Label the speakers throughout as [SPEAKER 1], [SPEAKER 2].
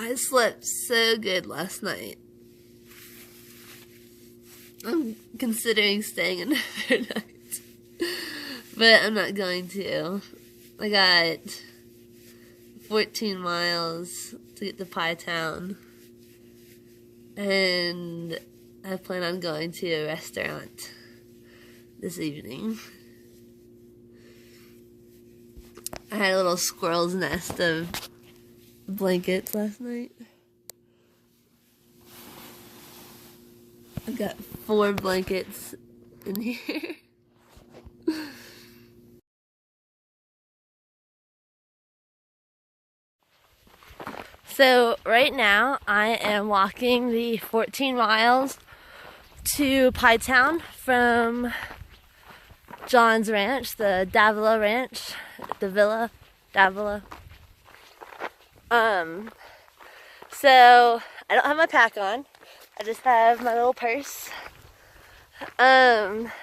[SPEAKER 1] I slept so good last night. I'm considering staying another night, but I'm not going to. I got 14 miles to get to Pie Town, and I plan on going to a restaurant this evening. I had a little squirrel's nest of blankets last night. I've got 4 blankets in here. So right now I am walking the 14 miles to Pie Town from John's ranch, the Davila ranch, Davila. So I don't have my pack on. I just have my little purse.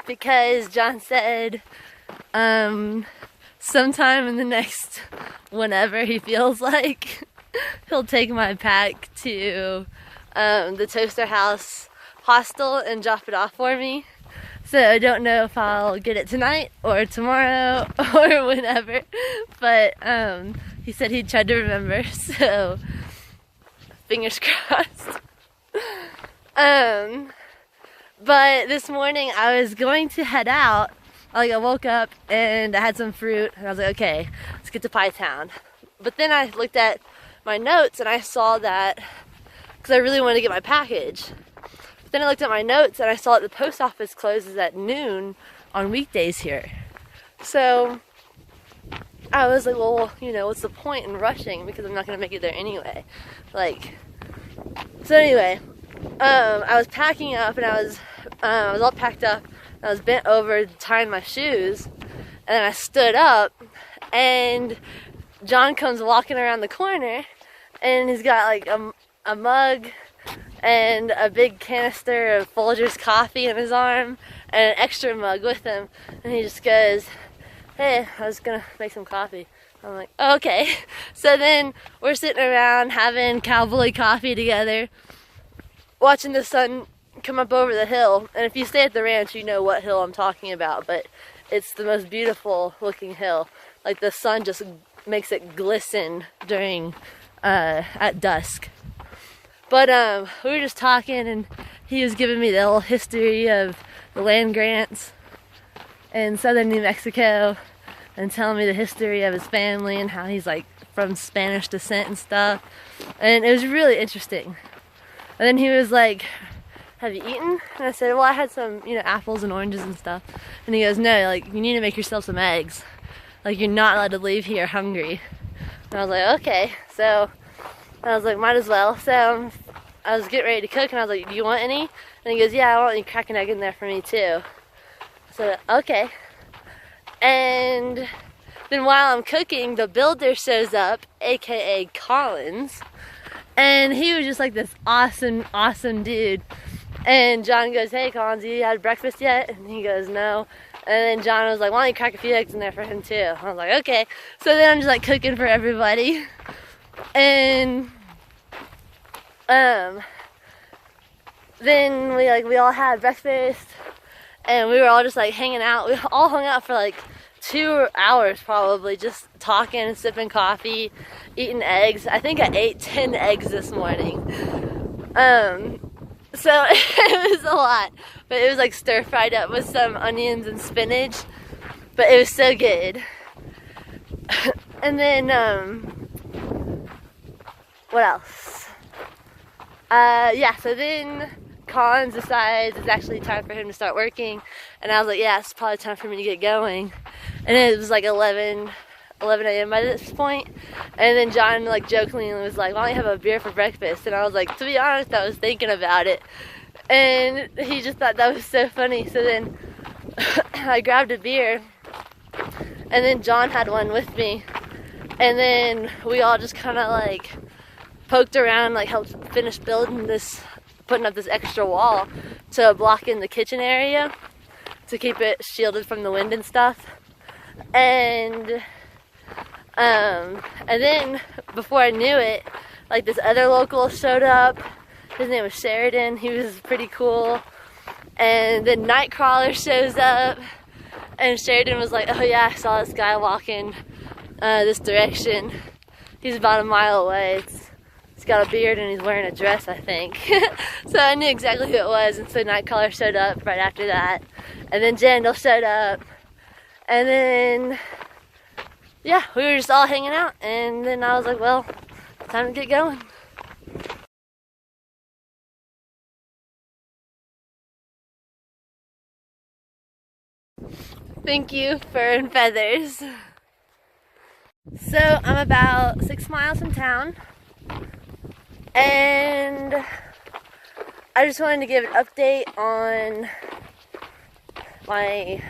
[SPEAKER 1] Because John said, sometime in the next whenever he feels like, he'll take my pack to the Toaster House hostel and drop it off for me. So I don't know if I'll get it tonight or tomorrow or whenever, but he said he'd try to remember, so fingers crossed. But this morning I was going to head out. Like, I woke up and I had some fruit and I was like, okay, let's get to Pie Town. But then I looked at my notes and I saw that, because I really wanted to get my package. But then I looked at my notes and I saw that the post office closes at noon on weekdays here. So I was like, well, you know, what's the point in rushing, because I'm not going to make it there anyway. Like, so anyway, I was packing up and I was all packed up and I was bent over tying my shoes, and then I stood up and John comes walking around the corner and he's got like a mug and a big canister of Folgers coffee in his arm and an extra mug with him, and he just goes, hey, I was gonna make some coffee. I'm like, oh, okay. So then we're sitting around having cowboy coffee together, watching the sun come up over the hill. And if you stay at the ranch, you know what hill I'm talking about, but it's the most beautiful looking hill. Like, the sun just makes it glisten during at dusk. But we were just talking and he was giving me the whole history of the land grants in southern New Mexico and telling me the history of his family and how he's like from Spanish descent and stuff. And it was really interesting. And then he was like, have you eaten? And I said, well, I had some, you know, apples and oranges and stuff. And he goes, no, like, you need to make yourself some eggs. Like, you're not allowed to leave here hungry. And I was like, okay. So I was like, might as well. So I was getting ready to cook and I was like, do you want any? And he goes, yeah, I want you to crack an egg in there for me too. So, okay. And then while I'm cooking, the builder shows up, aka Collins. And he was just like this awesome dude. And John goes, hey Collins, you had breakfast yet? And he goes, no. And then John was like, why don't you crack a few eggs in there for him too? I was like, okay. So then I'm just like cooking for everybody. And then we all had breakfast and we were all just like hanging out. We all hung out for like 2 hours probably, just talking and sipping coffee, eating eggs. I think I ate 10 eggs this morning. So it was a lot, but it was like stir fried up with some onions and spinach, but it was so good. And then what else? Yeah, so then Collins decides it's actually time for him to start working, and I was like, yeah, it's probably time for me to get going. And it was like 11 a.m. by this point, and then John like jokingly was like, why don't you have a beer for breakfast? And I was like, to be honest, I was thinking about it, and he just thought that was so funny. So then I grabbed a beer, and then John had one with me, and then we all just kind of like poked around, like helped finish putting up this extra wall to block in the kitchen area to keep it shielded from the wind and stuff. And then before I knew it, like this other local showed up. His name was Sheridan. He was pretty cool. And then Nightcrawler shows up, and Sheridan was like, oh yeah, I saw this guy walking this direction. He's about a mile away. He's got a beard and he's wearing a dress, I think. So I knew exactly who it was, and so Nightcrawler showed up right after that. And then Jandal showed up. And then, yeah, we were just all hanging out. And then I was like, well, time to get going. Thank you, fur and feathers. So I'm about 6 miles from town, and I just wanted to give an update on my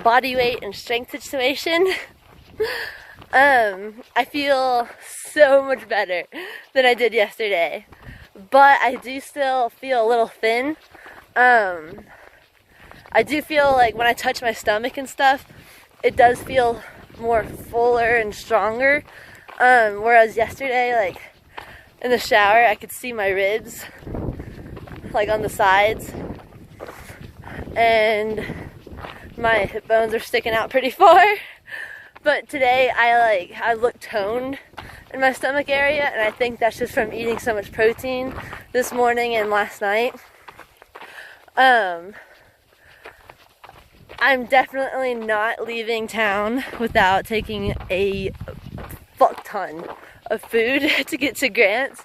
[SPEAKER 1] body weight and strength situation. I feel so much better than I did yesterday, but I do still feel a little thin. I do feel like when I touch my stomach and stuff, it does feel more fuller and stronger. Whereas yesterday, like in the shower, I could see my ribs, like on the sides, and my hip bones are sticking out pretty far. But today, I look toned in my stomach area, and I think that's just from eating so much protein this morning and last night. I'm definitely not leaving town without taking a fuck ton of food to get to Grant's.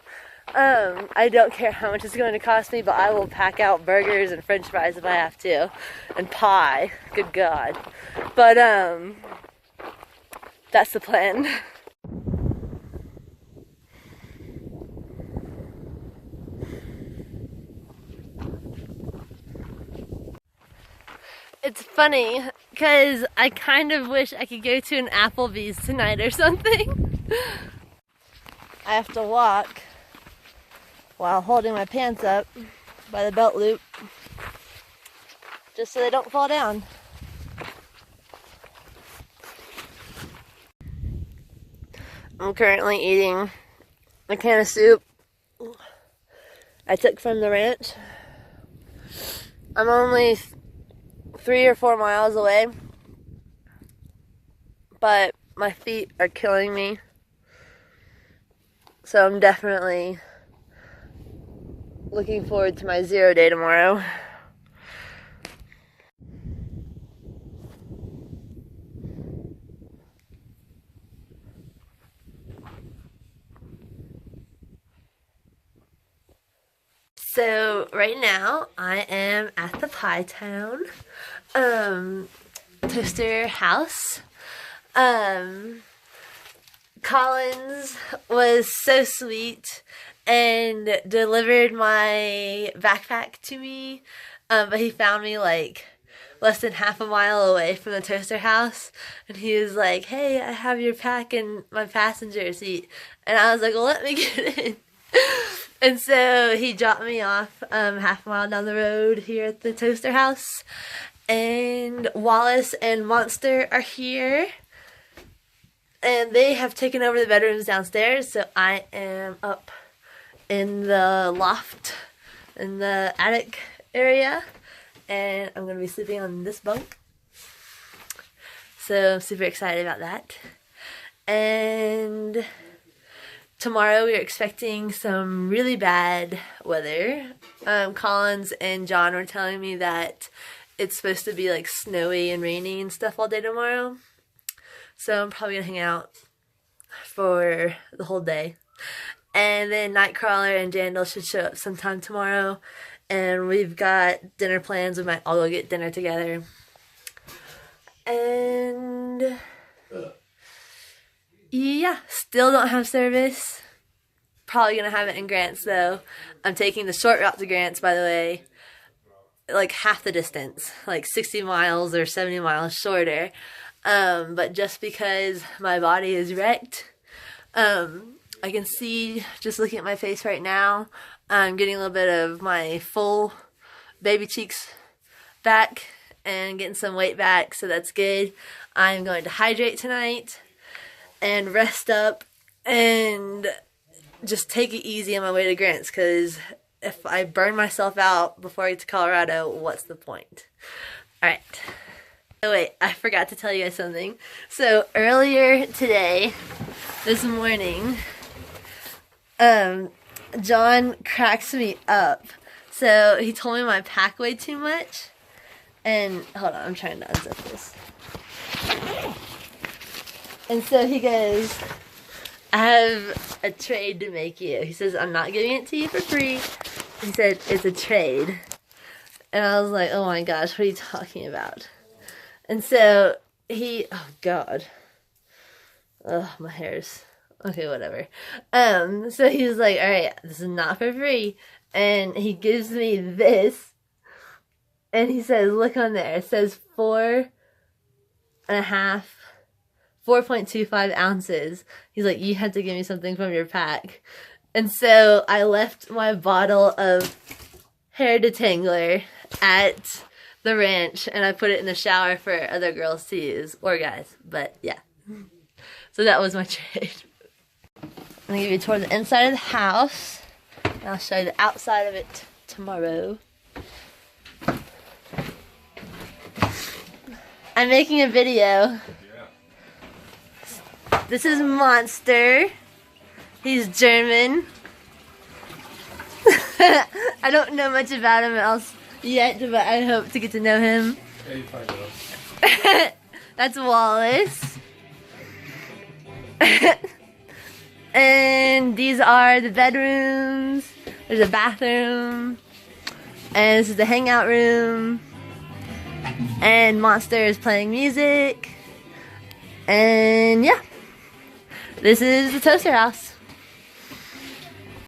[SPEAKER 1] I don't care how much it's going to cost me, but I will pack out burgers and french fries if I have to. And pie. Good God. But, that's the plan. It's funny, because I kind of wish I could go to an Applebee's tonight or something. I have to walk while holding my pants up by the belt loop, just so they don't fall down. I'm currently eating a can of soup I took from the ranch. I'm only 3 or 4 miles away, but my feet are killing me, so I'm definitely looking forward to my 0 day tomorrow. So right now I am at the Pie Town toaster house. Collins was so sweet and delivered my backpack to me, but he found me like less than half a mile away from the toaster house, and he was like, hey, I have your pack in my passenger seat. And I was like, well, let me get in. And so he dropped me off half a mile down the road here at the toaster house. And Wallace and Monster are here. And they have taken over the bedrooms downstairs. So I am up in the loft, in the attic area. And I'm going to be sleeping on this bunk. So I'm super excited about that. And tomorrow we are expecting some really bad weather. Collins and John were telling me that it's supposed to be like snowy and rainy and stuff all day tomorrow. So I'm probably going to hang out for the whole day. And then Nightcrawler and Jandal should show up sometime tomorrow. And we've got dinner plans. We might all go get dinner together. And yeah, still don't have service. Probably gonna have it in Grants though. I'm taking the short route to Grants, by the way. Like half the distance. Like 60 miles or 70 miles shorter. But just because my body is wrecked, I can see, just looking at my face right now, I'm getting a little bit of my full baby cheeks back and getting some weight back, so that's good. I'm going to hydrate tonight and rest up and just take it easy on my way to Grants, because if I burn myself out before I get to Colorado, what's the point? Alright. Oh wait, I forgot to tell you guys something. So earlier today, this morning, John cracks me up. So he told me my pack weighed too much. And hold on, I'm trying to unzip this. And so he goes, I have a trade to make you. He says, I'm not giving it to you for free. He said, it's a trade. And I was like, oh my gosh, what are you talking about? And so he, oh God. Oh, my hair's, okay, whatever. So he was like, all right, this is not for free. And he gives me this. And he says, look on there. It says 4.25 ounces. He's like, you have to give me something from your pack. And so I left my bottle of hair detangler at the ranch, and I put it in the shower for other girls to use, or guys, but yeah. So that was my trade. I'm gonna give you a tour of the inside of the house, and I'll show you the outside of it tomorrow. I'm making a video. This is Monster. He's German. I don't know much about him else yet, but I hope to get to know him. Yeah, you find out. That's Wallace. And these are the bedrooms. There's a bathroom. And this is the hangout room. And Monster is playing music. And yeah. This is the toaster house.